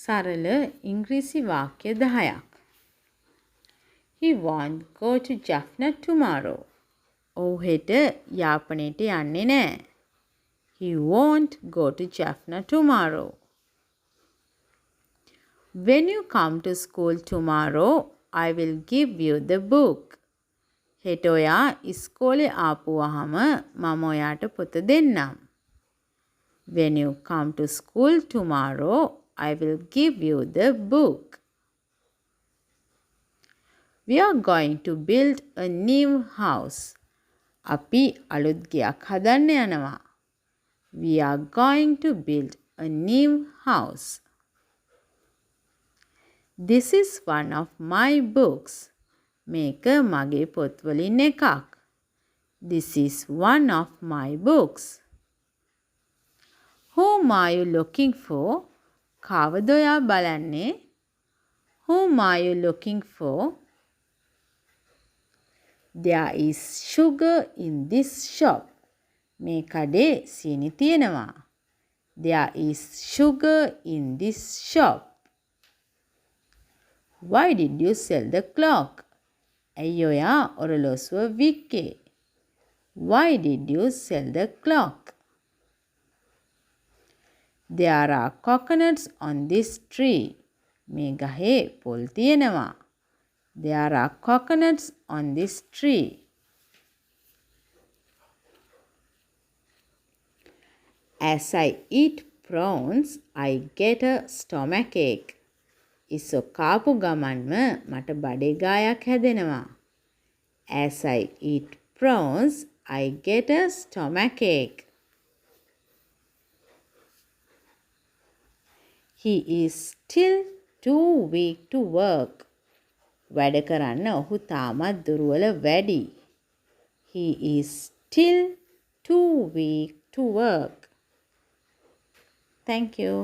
සරල ඉංග්‍රීසි වාක්‍ය 10ක්. He won't go to Jaffna tomorrow. ඔහු හෙට යාපනයට යන්නේ නැහැ. He won't go to Jaffna tomorrow. When you come to school tomorrow, I will give you the book. හෙට ඔයා ඉස්කෝලේ ආපුවාම මම ඔයාට පොත දෙන්නම්. When you come to school tomorrow, I will give you the book. We are going to build a new house. අපි අලුත් ගෙයක් හදන්න යනවා. We are going to build a new house. This is one of my books. මේක මගේ පොත්වලින් එකක්. This is one of my books. Whom are you looking for? කවුද ඔයා බලන්නේ? Whom are you looking for? There is sugar in this shop. මේ කඩේ සීනි තියෙනවා. There is sugar in this shop. Why did you sell the clock? ඇයි ඔයා ඔරලෝසුව වික්කේ? Why did you sell the clock? There are coconuts on this tree. මේ ගහේ පොල් තියෙනවා. There are coconuts on this tree. As I eat prawns, I get a stomachache. ඉස්සෝ කාපු ගමන්ම මට බඩේ ගායක් හැදෙනවා. As I eat prawns, I get a stomachache. He is still too weak to work. වැඩ කරන්න ඔහු තාමත් දුර්වල වැඩි. He is still too weak to work. Thank you.